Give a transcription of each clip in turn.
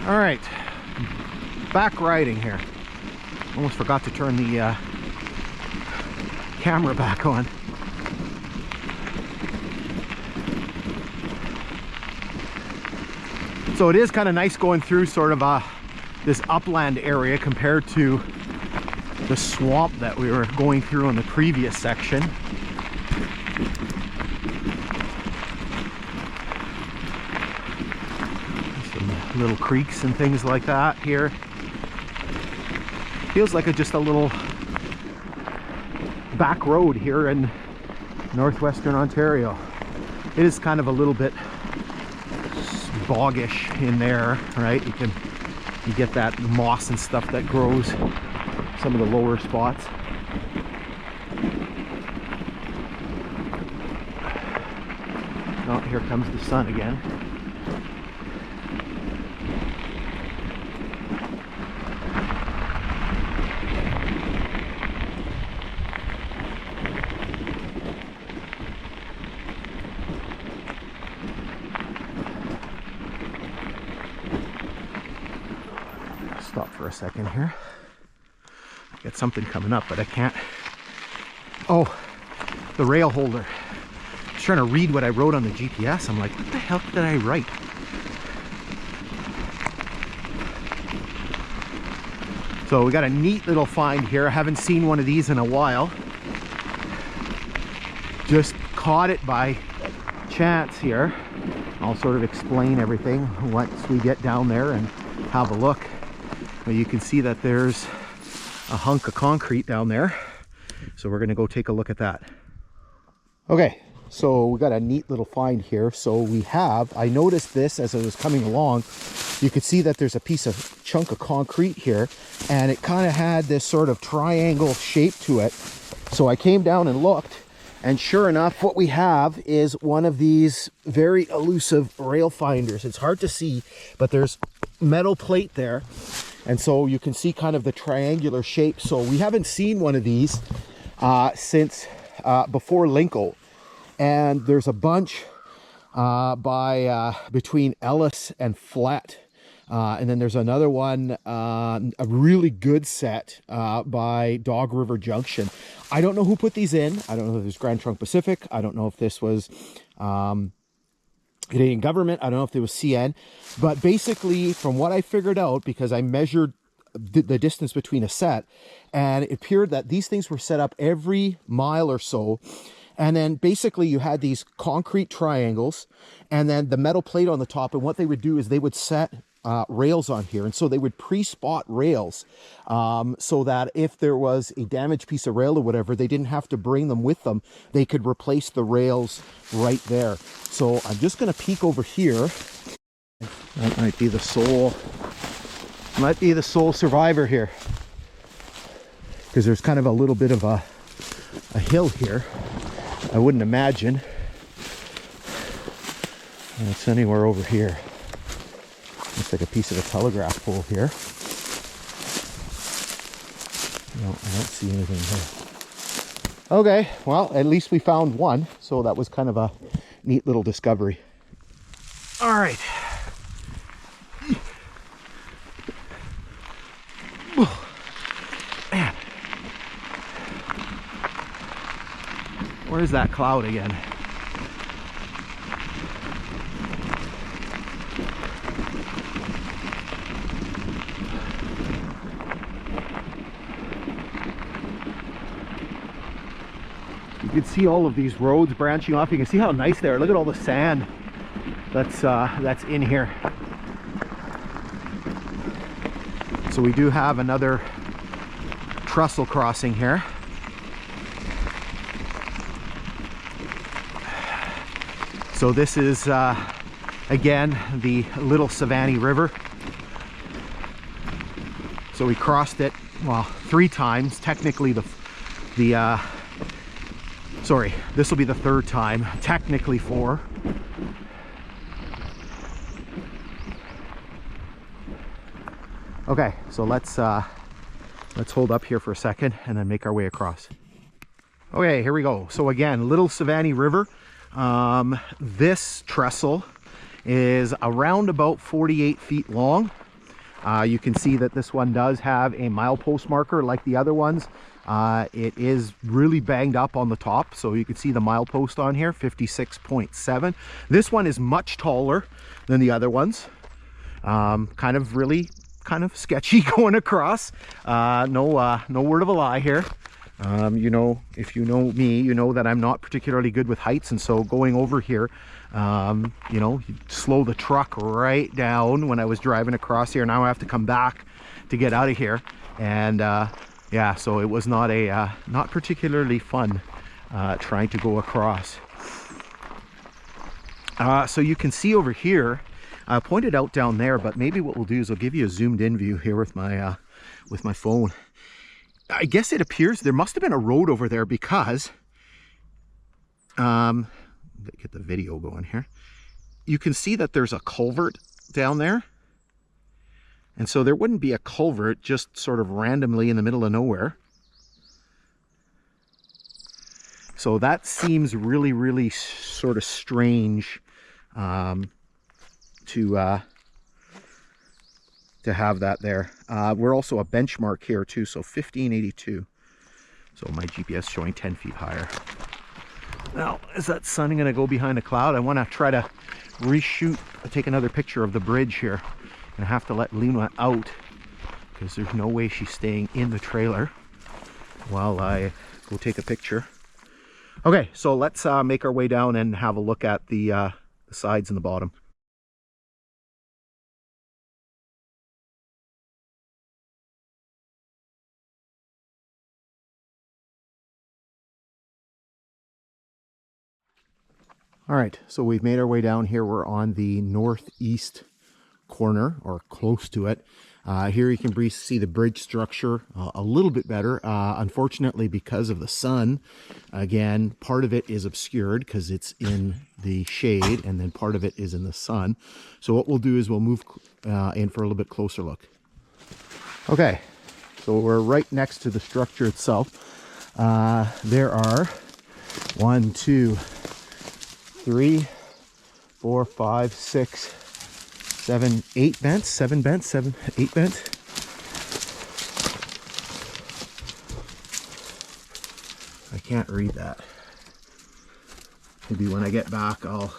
All right, back riding here. Almost forgot to turn the camera back on. So it is kind of nice going through sort of this upland area compared to the swamp that we were going through in the previous section. Some little creeks and things like that here. Feels like just a little back road here in northwestern Ontario. It is kind of a little bit boggish in there, right? You get that moss and stuff that grows some of the lower spots. Oh, here comes the sun again. Stop for a second here. I got something coming up, but I can't. Oh, the rail holder. I was trying to read what I wrote on the GPS. I'm like, what the hell did I write? So we got a neat little find here. I haven't seen one of these in a while. Just caught it by chance here. I'll sort of explain everything once we get down there and have a look. But you can see that there's a hunk of concrete down there. So we're gonna go take a look at that. Okay, so we got a neat little find here. So we have, I noticed this as I was coming along, you could see that there's a chunk of concrete here, and it kind of had this sort of triangle shape to it. So I came down and looked, and sure enough, what we have is one of these very elusive rail finders. It's hard to see, but there's metal plate there. And so you can see kind of the triangular shape. So we haven't seen one of these since before Lincoln. And there's a bunch between Ellis and Flat. And then there's another one, a really good set by Dog River Junction. I don't know who put these in. I don't know if it was Grand Trunk Pacific. I don't know if this was Canadian Government. I don't know if it was CN. But basically, from what I figured out, because I measured the distance between a set, and it appeared that these things were set up every mile or so. And then basically you had these concrete triangles and then the metal plate on the top. And what they would do is they would set rails on here. And so they would pre-spot rails so that if there was a damaged piece of rail or whatever, they didn't have to bring them with them. They could replace the rails right there. So I'm just going to peek over here. That might be the sole survivor here, because there's kind of a little bit of a hill here. I wouldn't imagine it's anywhere over here. Looks like a piece of a telegraph pole here. No, I don't see anything here. Okay, well, at least we found one. So that was kind of a neat little discovery. All right. Man. Where's that cloud again? You can see all of these roads branching off. You can see how nice they are. Look at all the sand that's in here. So we do have another trestle crossing here. So this is again the Little Savanne River. So we crossed it, well, 3 times. Technically sorry, this will be the 3rd time. Technically 4. Okay, so let's hold up here for a second and then make our way across. Okay, here we go. So again, Little Savanne River. This trestle is around about 48 feet long. You can see that this one does have a milepost marker like the other ones. It is really banged up on the top, so you can see the milepost on here, 56.7. This one is much taller than the other ones. Kind of sketchy going across. No word of a lie here. You know, if you know me, you know that I'm not particularly good with heights, and so going over here, you know, you slow the truck right down when I was driving across here. Now I have to come back to get out of here, and yeah, so it was not a not particularly fun trying to go across. So you can see over here, I pointed out down there, but maybe what we'll do is I'll give you a zoomed in view here with my phone. I guess it appears there must have been a road over there because, get the video going here. You can see that there's a culvert down there. And so there wouldn't be a culvert just sort of randomly in the middle of nowhere. So that seems really, really sort of strange to have that there. We're also a benchmark here too, so 1582. So my GPS showing 10 feet higher. Now, is that sun going to go behind a cloud? I want to try to reshoot, take another picture of the bridge here. And I have to let Luna out because there's no way she's staying in the trailer while I go take a picture. Okay, so let's make our way down and have a look at the sides and the bottom. All right, so we've made our way down here. We're on the northeast corner, or close to it. Here you can see the bridge structure a little bit better. Unfortunately, because of the sun, again, part of it is obscured because it's in the shade, and then part of it is in the sun. So what we'll do is we'll move in for a little bit closer look. Okay, so we're right next to the structure itself. There are 1, 2, 3, 4, 5, 6, 7, 8 vents, 7 vents, 7, 8 vents. I can't read that. Maybe when I get back, I'll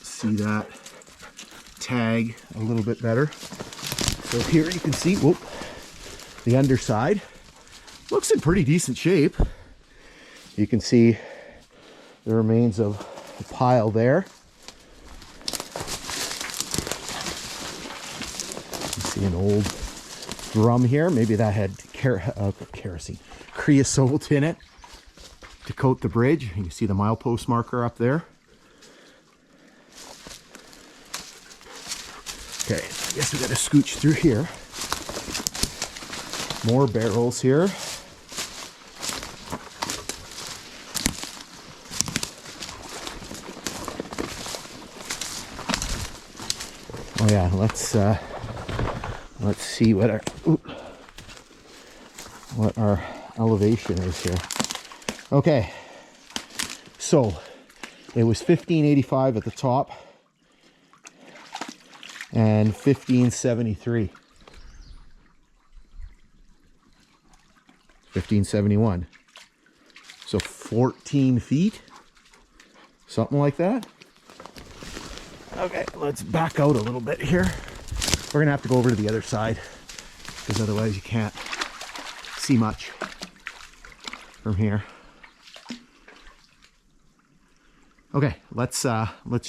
see that tag a little bit better. So here you can see, whoop, the underside looks in pretty decent shape. You can see the remains of the pile there. You see an old drum here. Maybe that had kerosene, creosote in it to coat the bridge. You can see the milepost marker up there. Okay, I guess we got to scooch through here. More barrels here. Oh yeah, let's see what our elevation is here. Okay, so it was 1585 at the top and 1573. 1571. So 14 feet, something like that. Okay, let's back out a little bit here. We're gonna have to go over to the other side because otherwise you can't see much from here. Okay, let's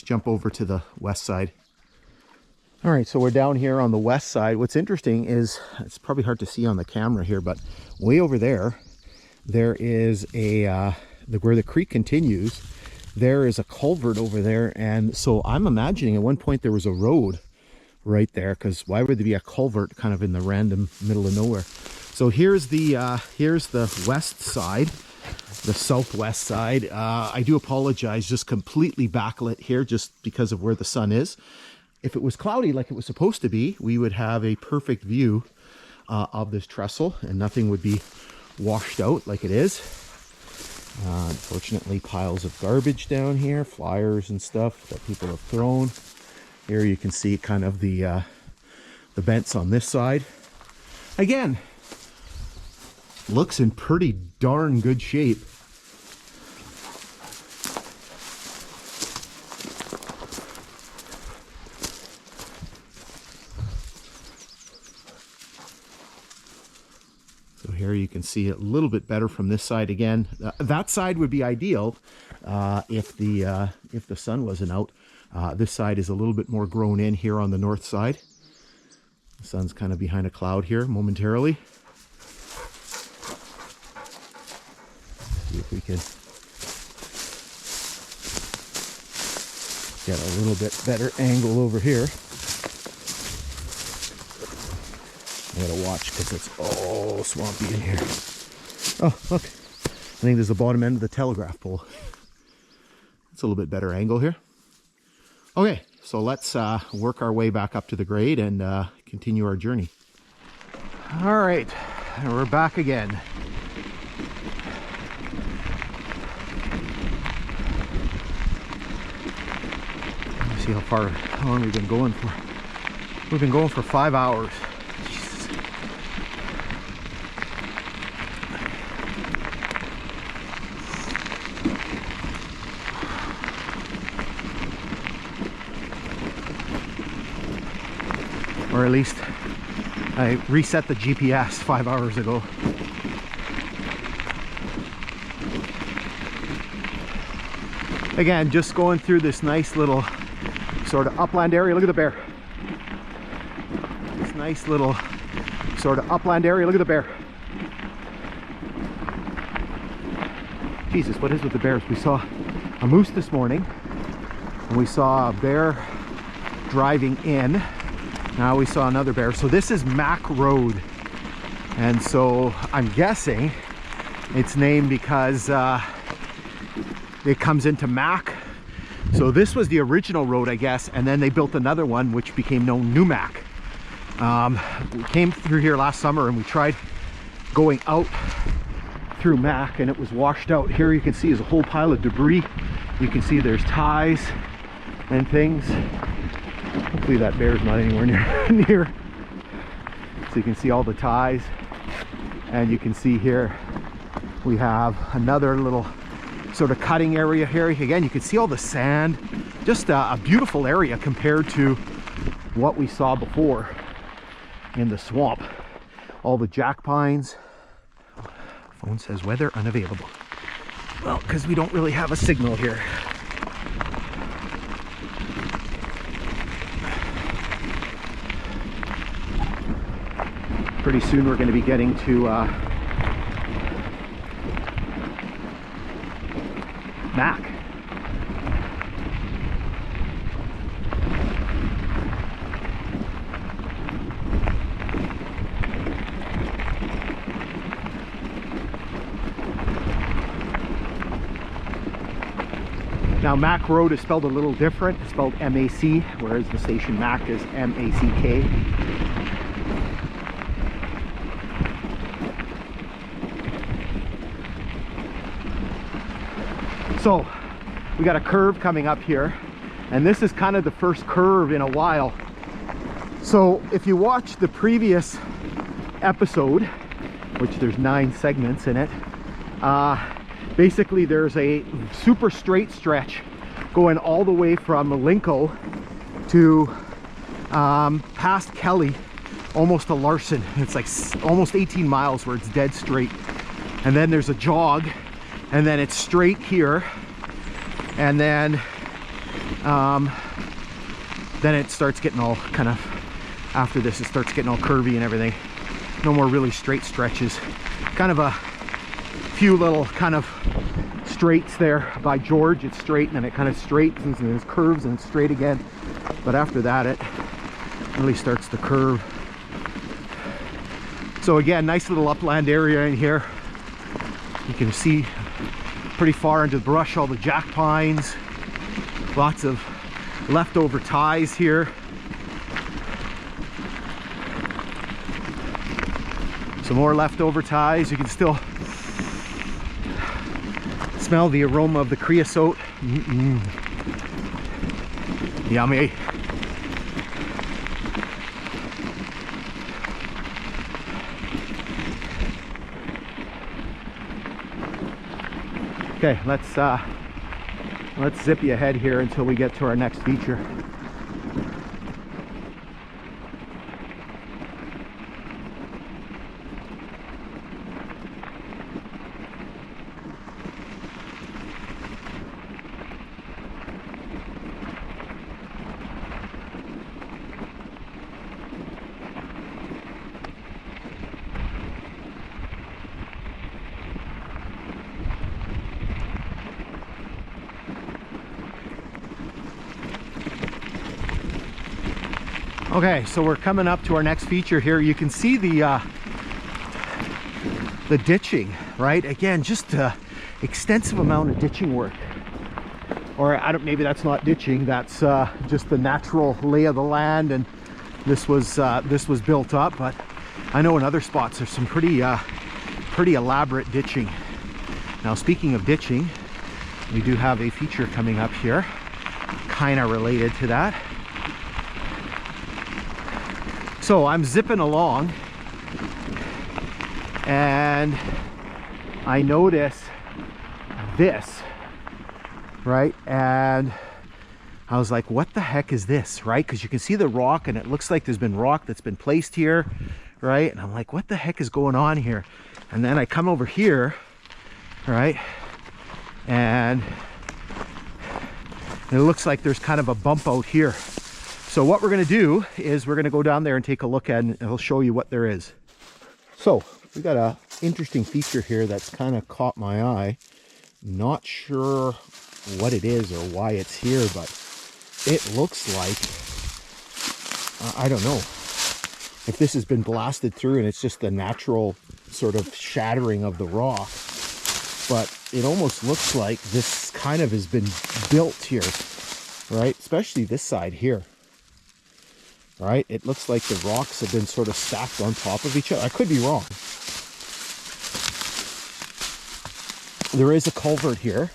jump over to the west side. All right, so we're down here on the west side. What's interesting is, it's probably hard to see on the camera here, but way over there, there is where the creek continues, there is a culvert over there. And so I'm imagining at one point there was a road right there, because why would there be a culvert kind of in the random middle of nowhere? So here's the west side, the southwest side. I do apologize, just completely backlit here just because of where the sun is. If it was cloudy like it was supposed to be, we would have a perfect view of this trestle and nothing would be washed out like it is. Unfortunately, piles of garbage down here, flyers and stuff that people have thrown. Here you can see kind of the bents on this side. Again, looks in pretty darn good shape. So here you can see it a little bit better from this side again. That side would be ideal if the sun wasn't out. This side is a little bit more grown in here on the north side. The sun's kind of behind a cloud here momentarily. See if we can get a little bit better angle over here. I gotta watch because it's all swampy in here. Oh, look. I think there's the bottom end of the telegraph pole. It's a little bit better angle here. Okay, so let's work our way back up to the grade and continue our journey. All right, we're back again. Let's see how long we've been going for. We've been going for 5 hours. Jesus. Or at least I reset the GPS 5 hours ago. Again, just going through this nice little sort of upland area. Look at the bear. This nice little sort of upland area. Look at the bear. Jesus, what is with the bears? We saw a moose this morning and we saw a bear driving in. Now we saw another bear. So this is Mac Road, and so I'm guessing it's named because it comes into Mac. So this was the original road, I guess, and then they built another one which became known New Mac. We came through here last summer and we tried going out through Mac and it was washed out. Here you can see is a whole pile of debris. You can see there's ties and things. Hopefully that bear's not anywhere near. So you can see all the ties, and you can see here we have another little sort of cutting area here. Again, you can see all the sand. Just a beautiful area compared to what we saw before in the swamp. All the jack pines. Phone says weather unavailable. Well, because we don't really have a signal here. Pretty soon we're going to be getting to Mac. Now Mac Road is spelled a little different. It's spelled M-A-C, whereas the station Mac is M-A-C-K. So we got a curve coming up here, and this is kind of the first curve in a while. So if you watch the previous episode, which there's 9 segments in it, basically there's a super straight stretch going all the way from Lincoln to past Kelly, almost to Larson. It's like almost 18 miles where it's dead straight, and then there's a jog, and then it's straight here, and then it starts getting all kind of, after this it starts getting all curvy and everything. No more really straight stretches. Kind of a few little kind of straights there by George. It's straight, and then it kind of straightens and there's curves and it's straight again. But after that it really starts to curve. So again, nice little upland area in here. You can see pretty far into the brush, all the jack pines, lots of leftover ties here. Some more leftover ties. You can still smell the aroma of the creosote. Yummy. Okay, let's zip you ahead here until we get to our next feature. Okay, so we're coming up to our next feature here. You can see the ditching, right? Again, just extensive amount of ditching work. Or I don't, maybe that's not ditching, that's just the natural lay of the land, and this was built up. But I know in other spots there's some pretty elaborate ditching. Now, speaking of ditching, we do have a feature coming up here, kind of related to that. So I'm zipping along and I notice this, right? And I was like, what the heck is this, right? Because you can see the rock and it looks like there's been rock that's been placed here, right? And I'm like, what the heck is going on here? And then I come over here, right? And it looks like there's kind of a bump out here. So what we're going to do is we're going to go down there and take a look at it, and I'll show you what there is. So we got a interesting feature here that's kind of caught my eye. Not sure what it is or why it's here, but it looks like, I don't know if this has been blasted through and it's just the natural sort of shattering of the rock, but it almost looks like this kind of has been built here, right? Especially this side here. Right, it looks like the rocks have been sort of stacked on top of each other. I could be wrong. There is a culvert here.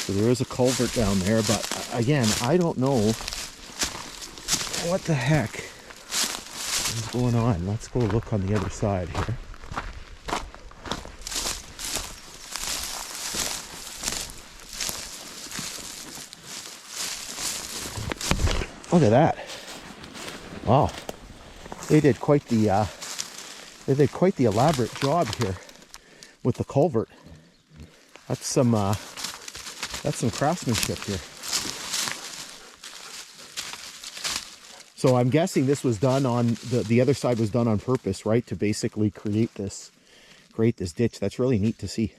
So there is a culvert down there, but again, I don't know what the heck is going on. Let's go look on the other side here. Look at that. Wow. They did quite the elaborate job here with the culvert. That's some craftsmanship here. So I'm guessing this was done on the other side was done on purpose, right? To basically create this ditch. That's really neat to see.